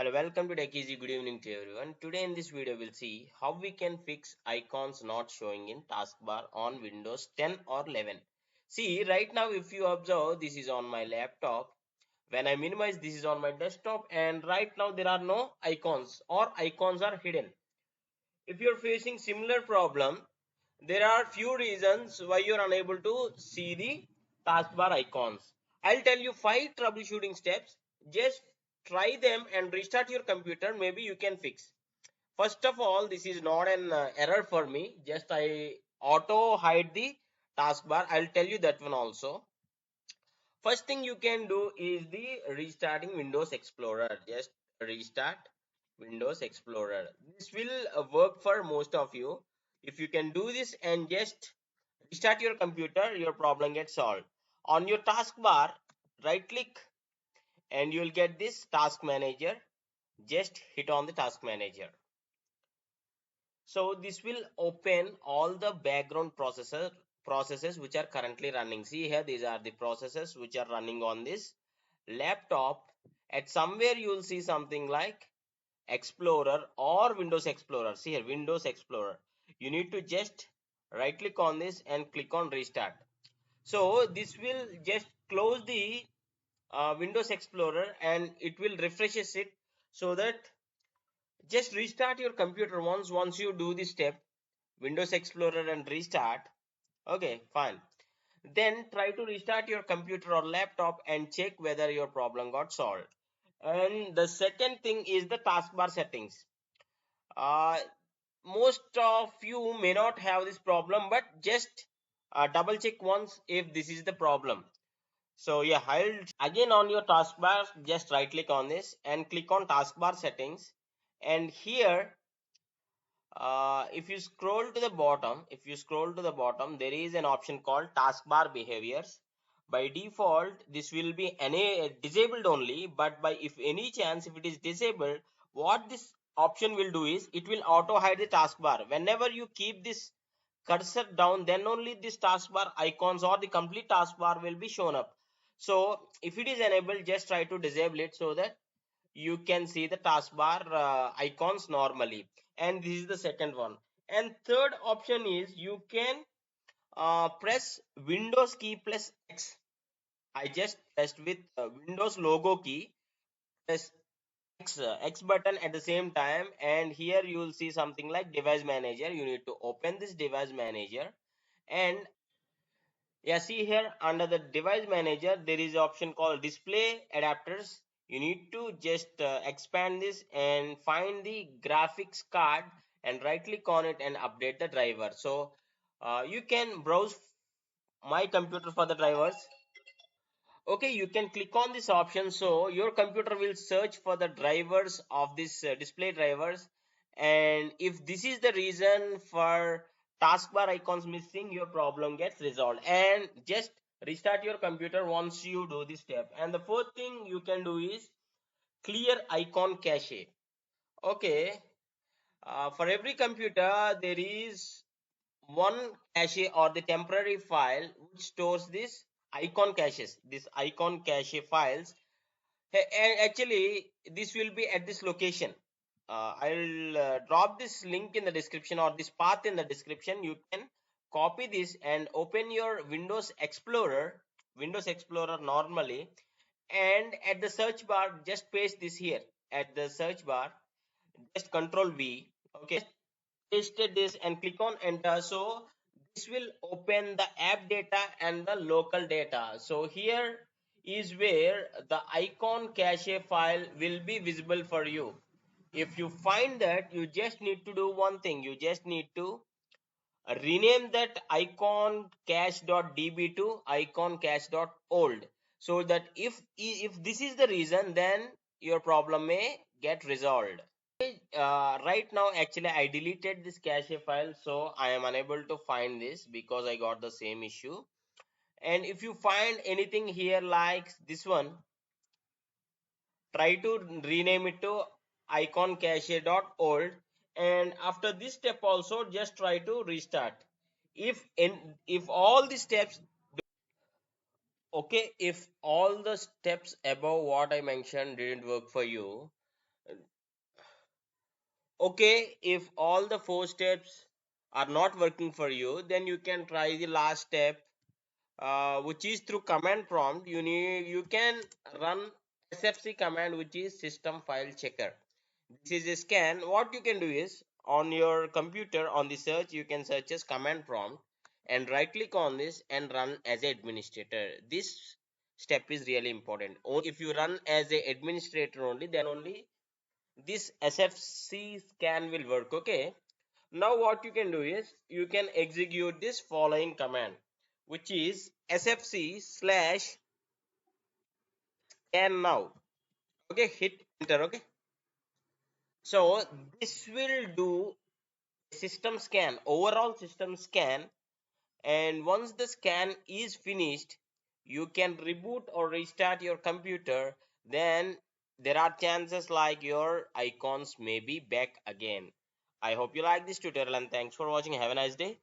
Hello, welcome to Tech Easy. Good evening to everyone. Today in this video we'll see how we can fix icons not showing in taskbar on Windows 10 or 11. See, right now if you observe, this is on my laptop. When I minimize, this is on my desktop, and right now there are no icons or icons are hidden. If you're facing similar problem, there are few reasons why you're unable to see the taskbar icons. I'll tell you 5 troubleshooting steps. Just try them and restart your computer. Maybe you can fix. First of all, this is not an error for me. Just I auto hide the taskbar. I'll tell you that one also. First thing you can do is the restarting Windows Explorer. Just restart Windows Explorer. This will work for most of you. If you can do this and just restart your computer, your problem gets solved. On your taskbar, right click and you will get this task manager. Just hit on the task manager. So this will open all the background processes which are currently running. See here, these are the processes which are running on this laptop. At somewhere you will see something like Explorer or Windows Explorer. See here, Windows Explorer. You need to just right click on this and click on restart. So this will just close the Windows Explorer and it will refreshes it, so that just restart your computer once you do this step, Windows Explorer and restart. Okay, fine. Then try to restart your computer or laptop and check whether your problem got solved. And the second thing is the taskbar settings. uh, Most of you may not have this problem, but just double check once if this is the problem. So yeah, I'll again on your taskbar, just right click on this and click on taskbar settings. And here, if you scroll to the bottom, there is an option called taskbar behaviors. By default, this will be disabled only, but by if any chance if it is disabled, what this option will do is it will auto hide the taskbar. Whenever you keep this cursor down, then only this taskbar icons or the complete taskbar will be shown up. So if it is enabled, just try to disable it so that you can see the taskbar icons normally. And this is the second one. And third option is you can press Windows key plus X. I just pressed with Windows logo key, press X button at the same time, and here you will see something like device manager. You need to open this device manager. And yeah, see here under the device manager, there is an option called display adapters. You need to just expand this and find the graphics card and right click on it and update the driver. So you can browse my computer for the drivers. Okay, you can click on this option, so your computer will search for the drivers of this display drivers, and if this is the reason for taskbar icons missing, your problem gets resolved. And just restart your computer once you do this step. And the fourth thing you can do is clear icon cache. Okay, for every computer there is one cache or the temporary file which stores this icon caches, this icon cache files. And actually this will be at this location. I'll drop this link in the description, or this path in the description. You can copy this and open your Windows Explorer normally, and at the search bar just paste this here. At the search bar, just Control V. Okay, pasted this and click on enter. So this will open the app data and the local data. So here is where the icon cache file will be visible for you. If you find that, you just need to do one thing. You just need to rename that icon cache.db to icon cache.old, so that if this is the reason, then your problem may get resolved. Right now actually I deleted this cache file, so I am unable to find this because I got the same issue. And if you find anything here like this one, try to rename it to icon cache.old. And after this step also, just try to restart. If all the steps, okay, if all the steps above what I mentioned didn't work for you, Okay, if all the four steps are not working for you, then you can try the last step, which is through command prompt. You can run sfc command, which is system file checker. This is a scan. What you can do is, on your computer, on the search, you can search as command prompt and right click on this and run as an administrator. This step is really important. Only if you run as a administrator only, then only this sfc scan will work. Okay, now what you can do is, you can execute this following command, which is sfc slash scan now. Okay, hit enter. Okay, so this will do system scan, overall system scan, and once the scan is finished, you can reboot or restart your computer. Then there are chances like your icons may be back again. I hope you like this tutorial and thanks for watching. Have a nice day.